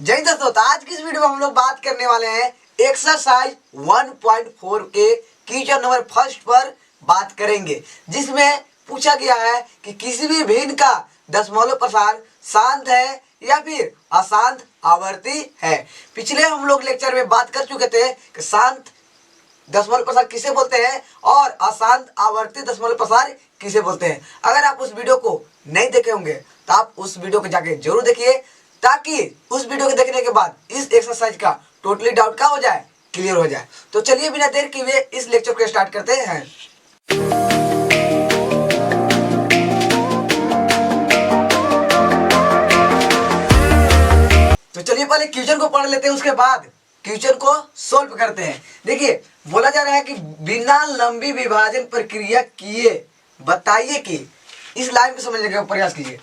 जय दोस्तों, तो आज की इस वीडियो में हम लोग बात करने वाले हैं एक्सरसाइज 1.4 के क्वेश्चन नंबर फर्स्ट पर बात करेंगे, जिसमें पूछा गया है कि किसी भी भिन्न का दशमलव प्रसार शांत है या फिर अशांत आवर्ती है। पिछले हम लोग लेक्चर में बात कर चुके थे कि शांत दशमलव प्रसार किसे बोलते हैं और अशांत आवर्ती दशमलव प्रसार किसे बोलते हैं। अगर आप उस वीडियो को नहीं देखे होंगे तो आप उस वीडियो को जाके जरूर देखिए, ताकि उस वीडियो को देखने के बाद इस एक्सरसाइज का टोटली डाउट का हो जाए, क्लियर हो जाए। तो चलिए बिना देर किए हुए इस लेक्चर को स्टार्ट करते हैं। तो चलिए पहले क्वेश्चन को पढ़ लेते हैं, उसके बाद क्वेश्चन को सोल्व करते हैं। देखिए, बोला जा रहा है कि बिना लंबी विभाजन प्रक्रिया किए बताइए कि, इस लाइन को समझने का प्रयास कीजिए।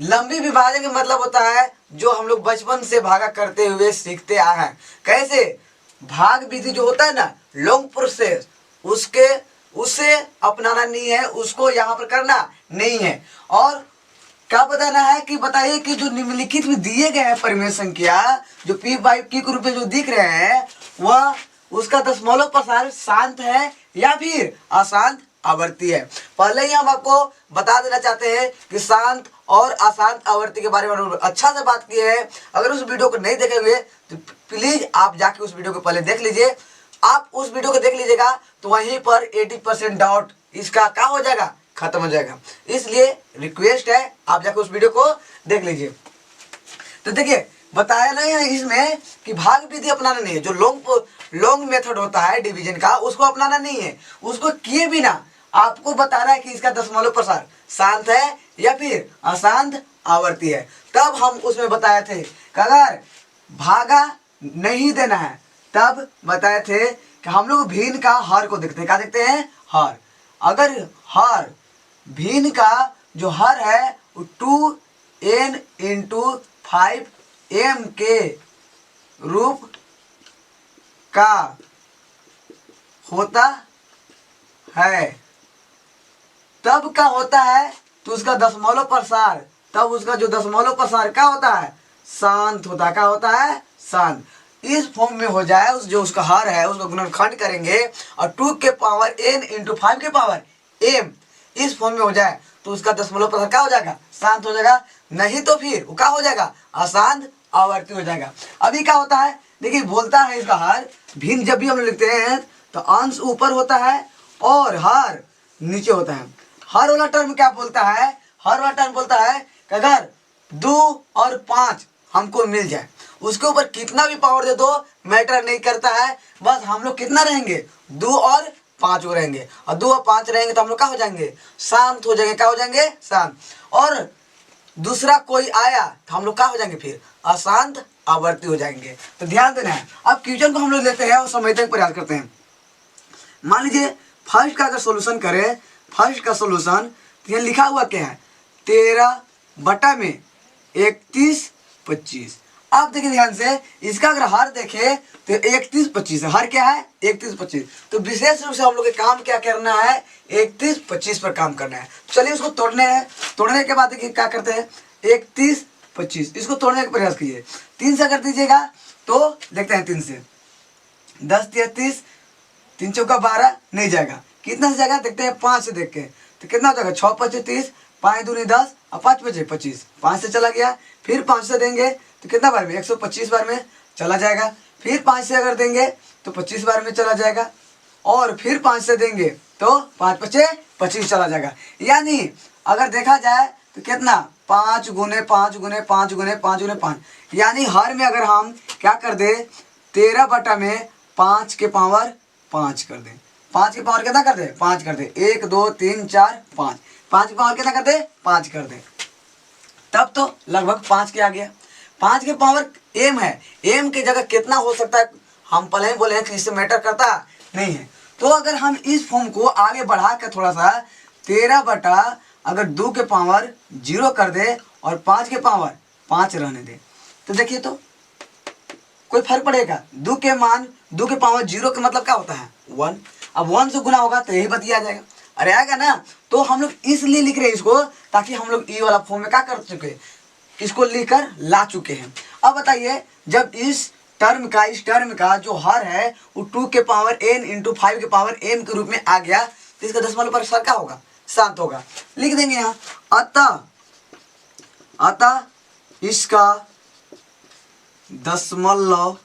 लंबी विभाजन का मतलब होता है जो हम लोग बचपन से भागा करते हुए सीखते आए हैं। कैसे? भाग विधि जो होता है ना, लॉन्ग प्रोसेस, उसे अपनाना नहीं है, उसको यहाँ पर करना नहीं है। और क्या बताना है कि बताइए कि जो निम्नलिखित में दिए गए हैं परिमेय संख्या जो P5 के रूप में जो दिख रहे हैं, वह उसका दशमलव प्रसार शांत है या फिर अशांत आवर्ती है। पहले ही हम आपको बता देना चाहते हैं कि शांत और अशांत आवर्ती के बारे में अच्छा से बात की है। अगर उस वीडियो को नहीं देखे हुए तो प्लीज आप जाके उस वीडियो को पहले देख लीजिए। आप उस वीडियो को देख लीजिएगा तो वहीं पर 80% डाउट इसका क्या हो जाएगा, खत्म हो जाएगा। इसलिए रिक्वेस्ट है आप जाके उस वीडियो को देख लीजिए। तो देखिए, बताया नहीं है इसमें कि भाग विधि अपनाना नहीं है। जो लॉन्ग मेथड होता है डिवीजन का, उसको अपनाना नहीं है। उसको किए बिना आपको बता रहा है कि इसका दशमलव प्रसार शांत है या फिर अशांत आवर्ती है। तब हम उसमें बताए थे कि अगर भागा नहीं देना है, तब बताए थे कि हम लोग भिन्न का हर को देखते हैं। क्या देखते हैं? हर। अगर हर भिन्न का जो हर है वो 2n × 5m के रूप का होता है, तब क्या होता है? तो उसका दशमलव प्रसार, तब उसका जो दशमलव प्रसार क्या होता है? शांत होता है। क्या होता है? शांत। इस फॉर्म में हो जाए, उस जो उसका हर है उसको गुणनखंड करेंगे और 2 के पावर n × 5 के पावर m इस फॉर्म में हो जाए तो उसका दशमलव प्रसार क्या हो जाएगा? शांत हो जाएगा। नहीं तो फिर वो क्या हो जाएगा? अशांत आवर्ती हो जाएगा। अभी क्या होता है? देखिए, बोलता है इसका हर भिन्न जब भी हम लिखते हैं तो अंश ऊपर होता है और हर नीचे होता है। हर वाला टर्म क्या बोलता है? हर वाला टर्म बोलता है कि अगर 2 और 5 हमको मिल जाए, उसके ऊपर कितना भी पावर दे दो मैटर नहीं करता है। बस हम लोग कितना रहेंगे? 2 और 5 को रहेंगे, और 2 और 5 रहेंगे तो हम लोग क्या हो जाएंगे? शांत हो जाएंगे। क्या हो जाएंगे? शांत। और दूसरा कोई आया तो हम लोग क्या हो जाएंगे? फिर अशांत आवर्ती हो जाएंगे। तो ध्यान देना है। अब क्वेश्चन को हम लोग लेते हैं और समझने का प्रयास करते हैं। मान लीजिए फर्स्ट का अगर सोल्यूशन करें, फर्स्ट का सोल्यूशन तो यहाँ लिखा हुआ क्या है? 13/31/25। अब देखिए ध्यान से, इसका अगर हर देखें तो 31/25 है। हर क्या है? 31/25। तो विशेष रूप से हम लोग को काम क्या करना है? 31/25 पर काम करना है। चलिए उसको तोड़ने हैं। तोड़ने के बाद देखिए क्या करते हैं? 31/25 इसको तोड़ने का प्रयास कीजिए। 3 से अगर दीजिएगा तो देखते हैं 3 से 10 × 30, 3 चौका 12 नहीं जाएगा। कितना से जाएगा? देखते हैं 5 से देख के तो कितना हो जाएगा? 6 × 5 = 30, 5 दूनी 10 और 5 × 5 = 25। 5 से चला गया। फिर 5 से देंगे तो कितना बार में? 125 बार में चला जाएगा। फिर 5 से अगर देंगे तो 25 बार में चला जाएगा। और फिर 5 से देंगे तो 5 × 5 = 25 चला जाएगा। यानी अगर देखा जाए तो कितना? 5 × 5 × 5 × 5 × 5। यानी हर में अगर हम क्या कर दे? 13/5 के पावर 5 कर दें। 5 के पावर कितना कर दे? 5 कर दे। 1 2 3 4 5। 5 के पावर कितना कर दे? 5 कर दे। तब तो लगभग 5 के आ गया। 5 के पावर m है। m की जगह कितना हो सकता है? हम पहले ही बोले हैं कि इससे मैटर करता नहीं है। तो अगर हम इस फॉर्म को आगे बढ़ा कर थोड़ा सा 13 अगर 2 के पावर 0 कर दे और 5 के पावर 5 रहने दे, तो देखिए तो कोई फर्क पड़ेगा? 2 के पावर 0 का मतलब क्या होता है? 1। अब 1 से गुना होगा तो यही बतिया जाएगा। अरे आएगा ना। तो हम लोग इसलिए लिख रहे हैं इसको, ताकि हम लोग ई वाला फॉर्म में क्या कर चुके, इसको लिखकर ला चुके हैं। अब बताइए, जब इस टर्म का जो हर है वो 2 के पावर n इंटू 5 के पावर m के रूप में आ गया, तो इसका दशमलव प्रसार क्या होगा? 7 होगा। लिख देंगे यहाँ, अतः इसका दशमलव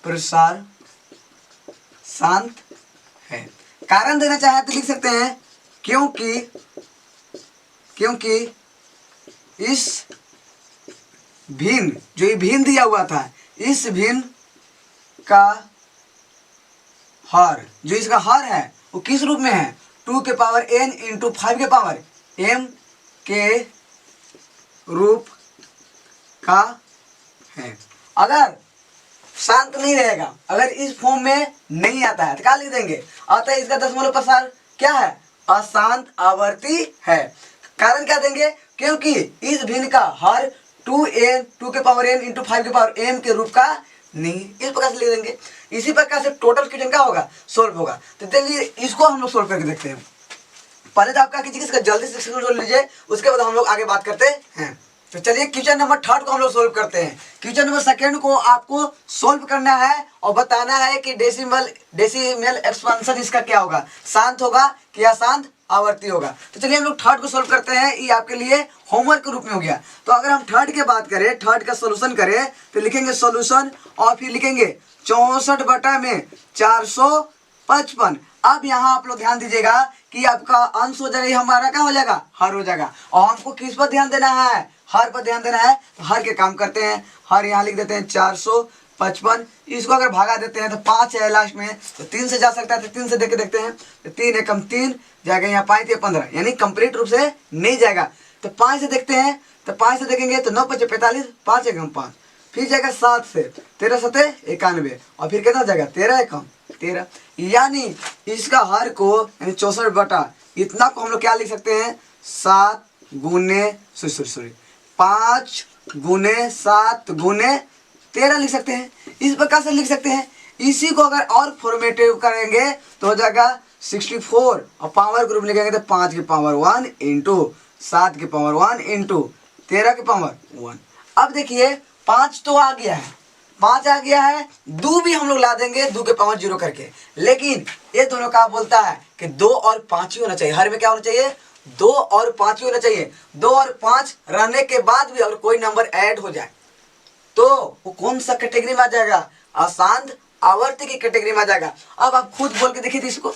प्रसार शांत है। कारण देना चाहे तो लिख सकते हैं, क्योंकि इस भिन्न, जो ये भिन्न दिया हुआ था, इस भिन्न का हर, जो इसका हर है वो किस रूप में है? 2 के पावर n इंटू 5 के पावर m के रूप का है। अगर शांत नहीं रहेगा, अगर इस फॉर्म में नहीं आता है तो क्या लिख देंगे? अतः इसका दशमलव प्रसार क्या है? अशांत आवर्ती है। कारण क्या देंगे? क्योंकि इस भिन्न का हर 2 के पावर n इंटू 5 के पावर m के रूप का नहीं। इस प्रकार से लिख देंगे। इसी प्रकार से टोटल क्वेश्चन क्या होगा? सोल्व होगा। तो चलिए इसको हम लोग सोल्व करके देखते हैं। पहले तो आप क्या कीजिए, इसका जल्दी से सोल्व लीजिए, उसके बाद हम लोग आगे बात करते हैं। तो चलिए क्वेश्चन नंबर 3 को हम लोग सोल्व करते हैं। क्वेश्चन नंबर 2 को आपको सोल्व करना है और बताना है कि डेसिमल एक्सपेंशन इसका क्या होगा, शांत होगा कि अशांत आवर्ती होगा। तो चलिए हम लोग 3 को सोल्व करते हैं। ये आपके लिए होमवर्क के रूप में हो गया। तो अगर हम 3 की बात करें, 3 का सोल्यूशन करें, तो लिखेंगे सोल्यूशन और फिर लिखेंगे 64 बटा में 455। अब यहाँ आप लोग ध्यान दीजिएगा कि आपका अंश हो जाएगा, हमारा क्या हो जाएगा? हर हो जाएगा। और हमको किस पर ध्यान देना है? हर पर ध्यान देना है। तो हर के काम करते हैं। हर यहाँ लिख देते हैं 455। इसको अगर भागा देते हैं तो 5 है लास्ट में, तो 3 से जा सकता है, तो 3 से देख के देखते हैं। तो 3 एकम 3 जाएगा, यहाँ 5 या 15, यानी कंप्लीट रूप से नहीं जाएगा। तो 5 से देखते हैं, तो 5 से देखेंगे तो 9 5 45, 5 एकम 5, फिर जाएगा 7 से, 13 7 91, और फिर कितना जाएगा? 13 एकम 13। यानी इसका हर को यानी 64 बटा इतना को हम लोग क्या लिख सकते हैं? 7 गुने 5 गुने 7 गुने 13 लिख सकते हैं। इस प्रकार से लिख सकते हैं। इसी को अगर और फॉर्मेटिव करेंगे तो हो जाएगा 64, और पावर ग्रुप लिखेंगे तो 5 की पावर 1 इंटू 7 की पावर 1 इंटू 13 की पावर 1। अब देखिए 5 तो आ गया है, 5 आ गया है, 2 भी हम लोग ला देंगे 2 के पावर 0 करके। लेकिन ये दोनों का बोलता है कि 2 और 5 ही होना चाहिए। हर में क्या होना चाहिए? 2 और 5 ही होना चाहिए। 2 और 5 रहने के बाद भी अगर कोई नंबर ऐड हो जाए तो वो कौन सा कैटेगरी में आ जाएगा? अशांत आवर्ती की कैटेगरी में आ जाएगा। अब आप खुद बोल के देखिए इसको।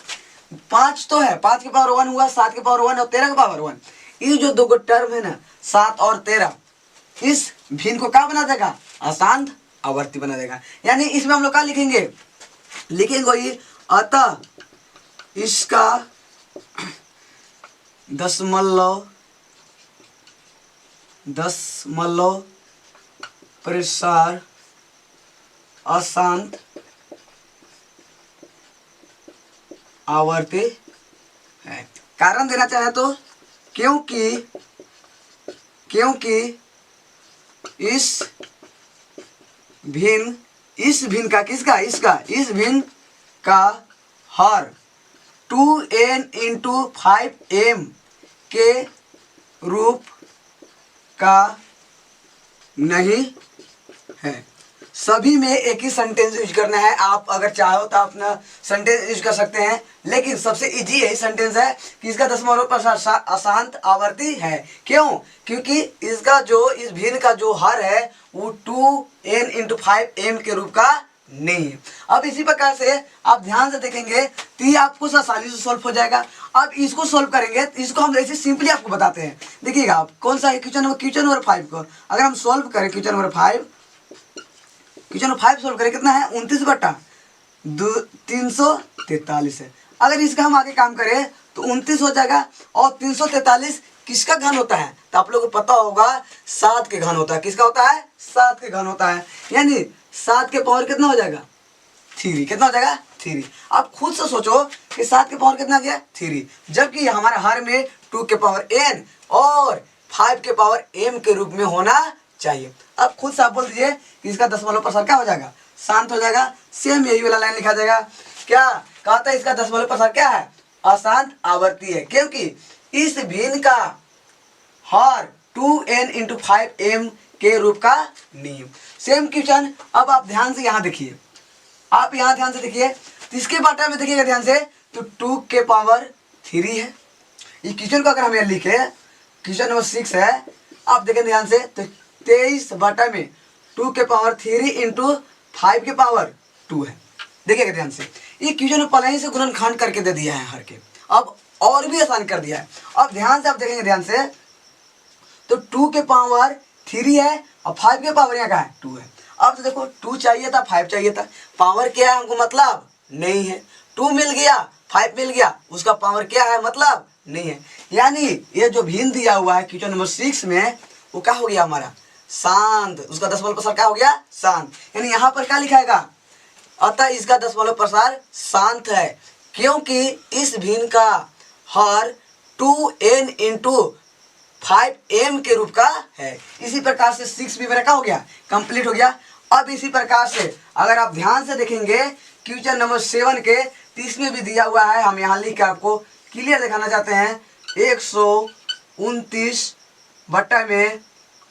5 तो है, 5 की पावर 1 हुआ, 7 की पावर 1 और 13 की पावर 1। ये जो दो टर्म है ना, 7 और 13, इस भिन्न को क्या बना देगा? अशांत आवर्ती बना देगा। यानी इसमें हम लोग क्या लिखेंगे? लिखेंगे वही, अतः इसका दशमलव प्रसार अशांत आवर्ती है। कारण देना चाहे तो क्योंकि इस भिन्न का किसका? इस भिन्न का हर 2n इंटू 5m के रूप का नहीं है। सभी में एक ही सेंटेंस यूज करना है। आप अगर चाहो तो अपना सेंटेंस यूज कर सकते हैं, लेकिन सबसे इजी यही सेंटेंस है कि इसका दशमलव प्रसार अशांत आवर्ती है। क्यों? क्योंकि इसका जो इस भिन्न का जो हर है वो 2n इंटू 5m के रूप का नहीं है। अब इसी प्रकार से आप ध्यान से देखेंगे तो ये आपको आसानी से सॉल्व हो जाएगा। अब इसको सॉल्व करेंगे तो इसको हम ऐसे सिंपली आपको बताते हैं। देखिएगा आप कौन सा है? क्वेश्चन नंबर 5 को अगर हम सॉल्व करें, क्वेश्चन नंबर 5 सोल्व करें, कितना है? 29 बटा 343 है। अगर इसका हम आगे काम करें तो 29 हो जाएगा, और 343 किसका घन होता है? तो आप लोगों को पता होगा 7 के घन होता है। किसका होता है? 7 के घन होता है। यानी 7 के पावर कितना हो जाएगा? 3। कितना हो जाएगा? 3। आप खुद से सोचो कि 7 के पावर कितना गया? 3। जबकि हमारे हर में 2 के पावर n और 5 के पावर m के रूप में होना चाहिए। अब खुद से आप बोल दीजिए कि इसका दशमलव प्रसार क्या हो जाएगा? शांत हो जाएगा। सेम यही वाला लाइन लिखा जाएगा, क्या कहता है, इसका दशमलव प्रसार क्या है, अशांत आवर्ती है, क्योंकि इस भिन्न का हर 2n इंटू 5m के रूप का नियम। सेम क्वेश्चन अब आप ध्यान से यहाँ देखिए, आप यहाँ ध्यान से देखिए, इसके बारे में देखिएगा ध्यान से, तो 2 के पावर 3 है। इस क्वेश्चन को अगर हम यहाँ लिखे, क्वेश्चन नंबर 6 है, आप देखें ध्यान से, तो 23 बटा में 2 के पावर 3 इंटू 5 के पावर 2 है। देखिएगा ध्यान से, ये क्वेश्चन में पहले ही से गुणनखंड करके दे दिया है हर के, अब और भी आसान कर दिया है। अब ध्यान से आप देखेंगे ध्यान से, तो 2 के पावर 3 है और 5 के पावर यहाँ का है 2 है। अब तो देखो 2 चाहिए था, 5 चाहिए था, पावर क्या है हमको मतलब नहीं है, 2 मिल गया, 5 मिल गया, उसका पावर क्या है मतलब नहीं है। यानी ये जो भिन्न दिया हुआ है क्वेश्चन नंबर 6 में, वो क्या हो गया हमारा, शांत, उसका दशमलव प्रसार क्या हो गया, शांत। यानी यहाँ पर क्या लिखाएगा, अतः इसका दशमलव प्रसार शांत है, क्योंकि इस भिन्न का हर 2n इंटू 5m के रूप का है। इसी प्रकार से 6 भी मेरा क्या हो गया, कंप्लीट हो गया। अब इसी प्रकार से अगर आप ध्यान से देखेंगे क्वेश्चन नंबर 7 के, इसमें भी दिया हुआ है, हम यहाँ लिख के आपको क्लियर दिखाना चाहते हैं, 129 बटा में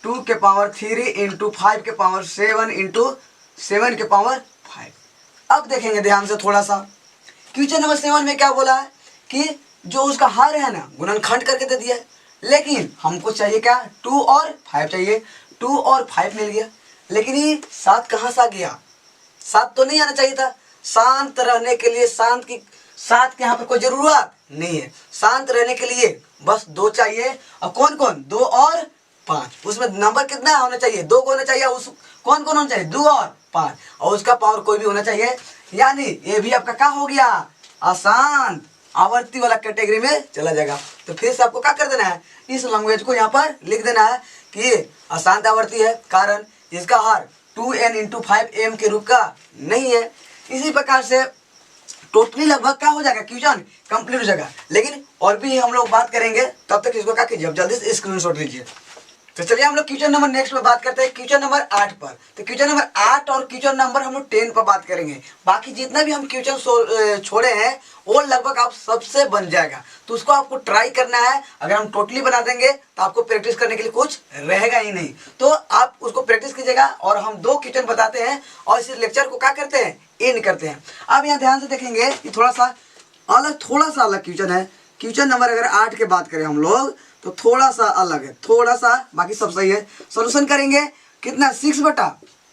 2 के पावर 3 इंटू 5 के पावर 7 इंटू 7 के पावर 5। अब देखेंगे ध्यान से थोड़ा सा, क्वेश्चन नंबर 7 में क्या बोला है कि जो उसका हर है ना, गुणनखंड करके दे दिया है, लेकिन हमको चाहिए क्या, 2 और 5 चाहिए, 2 और 5 मिल गया, लेकिन ये 7 कहाँ से आ गया, 7 तो नहीं आना चाहिए था। शांत रहने के लिए, शांत की 7 के यहाँ पर कोई जरूरत नहीं है, शांत रहने के लिए बस 2 चाहिए, और कौन कौन, 2 और 5, उसमें नंबर कितना होना चाहिए, 2 को होना चाहिए, उस कौन कौन होना चाहिए, 2 और 5, और उसका पावर कोई भी होना चाहिए। यानी ये भी आपका क्या हो गया, अशांत आवर्ती वाला कैटेगरी में चला जाएगा। तो फिर से आपको क्या कर देना है, इस लैंग्वेज को यहाँ पर लिख देना है कि ये अशांत आवर्ती है, कारण इसका हर 2n इंटू 5m के रूप का नहीं है। इसी प्रकार से टोटली लगभग क्या हो जाएगा, क्वेश्चन कंप्लीट हो जाएगा। लेकिन और भी हम लोग बात करेंगे, तब तक इसको क्या कीजिए, जल्दी से स्क्रीनशॉट लीजिए। तो चलिए हम लोग क्वेश्चन नंबर नेक्स्ट पे बात करते हैं, क्वेश्चन नंबर 8 पर। तो क्वेश्चन नंबर 8 और क्वेश्चन नंबर हम लोग 10 पर बात करेंगे। बाकी जितना भी हम क्वेश्चन छोड़े हैं वो लगभग आप सबसे बन जाएगा, तो उसको आपको ट्राई करना है। अगर हम टोटली बना देंगे तो आपको प्रैक्टिस करने के लिए कुछ रहेगा ही नहीं, तो आप उसको प्रैक्टिस कीजिएगा। और हम 2 क्वेश्चन बताते हैं और इस लेक्चर को क्या करते हैं, एंड करते हैं। अब यहाँ ध्यान से देखेंगे कि थोड़ा सा अलग क्वेश्चन है। क्वेश्चन नंबर अगर 8 की बात करें हम लोग, तो थोड़ा सा अलग है, थोड़ा सा, बाकी सब सही है। सॉल्यूशन करेंगे कितना, 6 बटा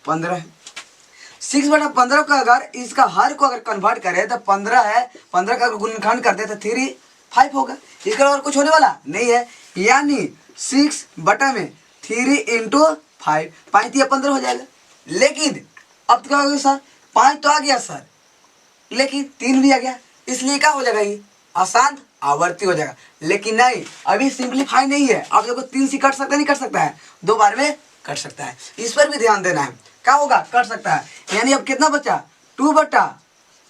15 है। 6 बटा 15 का अगर इसका हर को अगर कन्वर्ट करें तो 15 है, 15 का गुणनखंड करते तो 3 5 होगा, इसका और कुछ होने वाला नहीं है। यानी 6 बटा में 3 इंटू 5, 5 या 15 हो जाएगा। लेकिन अब तो क्या होगा सर, 5 तो आ गया सर, लेकिन 3 भी आ गया, इसलिए क्या हो जाएगा, ये अशांत आवर्ती हो जाएगा। लेकिन नहीं, अभी सिंपलीफाई नहीं है। आप देखो 3 से कट सकता नहीं कट सकता है, 2 बार में कट सकता है, इस पर भी ध्यान देना है। क्या होगा, कट सकता है। यानी अब कितना बचा, 2 बटा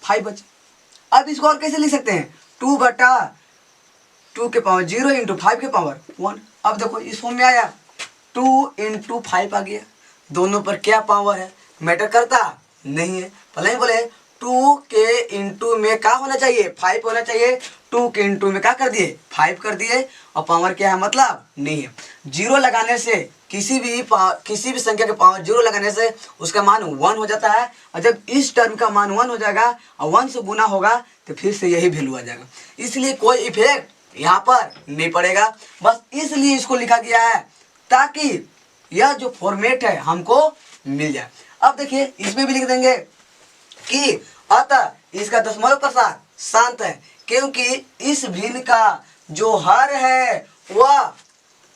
5 बचा। अब इसको और कैसे लिख सकते हैं, 2 बटा 2 के पावर 0 इंटू 5 के पावर 1। अब देखो इस फॉर्म में आया, 2 इंटू 5 आ गया। दोनों पर क्या पावर है, मैटर करता नहीं है। भले ही बोले 2 के इंटू में क्या होना चाहिए, 5 होना चाहिए, 2 के इंटू में क्या कर दिए, 5 कर दिए, और पावर क्या है मतलब नहीं है। 0 लगाने से किसी भी संख्या के पावर 0 लगाने से उसका मान 1 हो जाता है, और जब इस टर्म का मान 1 हो जाएगा और 1 से गुना होगा तो फिर से यही वैल्यू आ जाएगा। इसलिए कोई इफेक्ट यहाँ पर नहीं पड़ेगा, बस इसलिए इसको लिखा गया है ताकि यह जो फॉर्मेट है हमको मिल जाए। अब देखिए इसमें भी लिख देंगे कि अतः इसका दशमलव प्रसार शांत है, क्योंकि इस भिन्न का जो हर है वह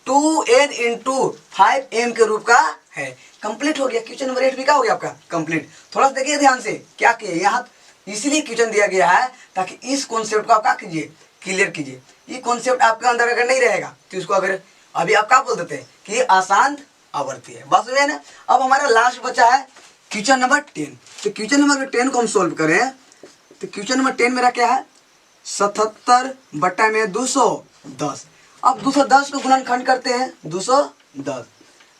2n इंटू 5m के रूप का है। कंप्लीट हो गया, क्वेश्चन नंबर 8 भी क्या हो गया आपका कंप्लीट। थोड़ा सा देखिए ध्यान से क्या किए यहाँ, इसलिए क्वेश्चन दिया गया है ताकि इस कॉन्सेप्ट को आप क्या कीजिए, क्लियर कीजिए। ये कॉन्सेप्ट आपके अंदर अगर नहीं रहेगा तो इसको अगर अभी आप क्या बोल देते हैं कि ये अशांत आवर्ती है, बस हुए ना। अब हमारा लास्ट बचा है क्वेश्चन नंबर 10। तो क्वेश्चन नंबर 10 को हम सोल्व करें, तो क्वेश्चन नंबर 10 मेरा क्या है, 77 बटा में 210। अब 210 को गुणनखंड करते हैं, 210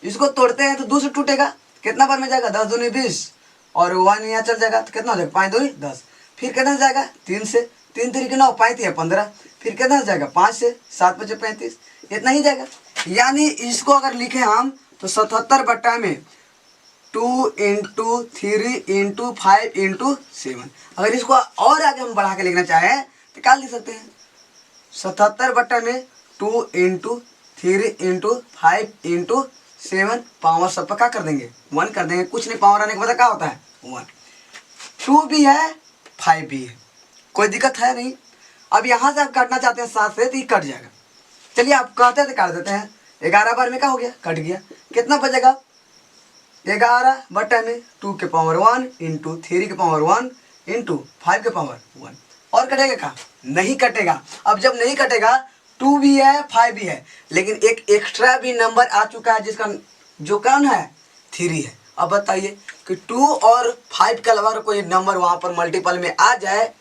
इसको तोड़ते हैं तो 2 से टूटेगा, कितना बार में जाएगा, 10 दूनी 20, और 1 यहाँ चल जाएगा तो कितना हो जाएगा, 5 दूनी 10। फिर कितना से जाएगा 3 से, 3 3 9 5 है 15, फिर कितना से जाएगा 5 से, 7 5 35, इतना ही जाएगा। यानी इसको अगर लिखें हम तो 77 बट्टा में 2 इंटू 3 इंटू 5 इंटू 7। अगर इसको और आगे हम बढ़ा के लिखना चाहें तो क्या लिख सकते हैं, 77 बट्टा में 2 इंटू 3 इंटू 5 इंटू 7, पावर सब पर क्या कर देंगे 1 कर देंगे, कुछ नहीं पावर आने के बाद क्या होता है 1। 2 भी है 5 भी है, कोई दिक्कत है नहीं। अब यहाँ से आप काटना चाहते हैं 7 से तो ये कट जाएगा। चलिए आप कहते हैं तो काट देते हैं। 11 बार में क्या हो गया, कट गया। कितना बचेगा 11 बट्टा में 2 के पावर 1 इंटू 3 के पावर 1 इंटू 5 के पावर 1। और कटेगा क्या, नहीं कटेगा। अब जब नहीं कटेगा 2 भी है 5 भी है, लेकिन एक एक्स्ट्रा भी नंबर आ चुका है जिसका जो कौन है 3 है। अब बताइए कि 2 और 5 के अलावा कोई नंबर वहाँ पर मल्टीपल में आ जाए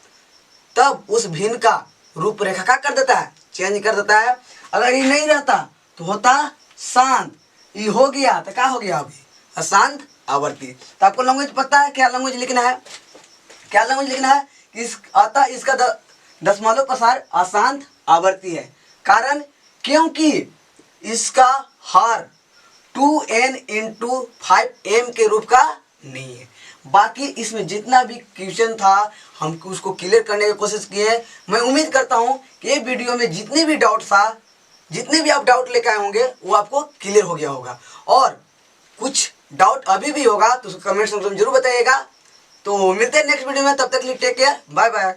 तब उस भिन्न का रूपरेखा क्या कर देता है, चेंज कर देता है। अगर ये नहीं रहता तो होता शांत, ये हो गया तो क्या हो गया अभी अशांत आवर्ती। तो आपको लैंग्वेज पता है क्या लैंग्वेज लिखना है, क्या लैंग्वेज लिखना है कि अतः इसका दशमलव प्रसार अशांत आवर्ती है। कारण क्योंकि इसका हर 2n इंटू 5m के रूप का नहीं है। बाकी इसमें जितना भी क्वेश्चन था हम उसको क्लियर करने की कोशिश किए हैं। मैं उम्मीद करता हूँ कि ये वीडियो में जितने भी डाउट था, जितने भी आप डाउट लेकर आए होंगे वो आपको क्लियर हो गया होगा। और कुछ डाउट अभी भी होगा तो कमेंट सेक्शन में जरूर बताइएगा। तो मिलते हैं नेक्स्ट वीडियो में, तब तक के लिए टेक केयर, बाय बाय।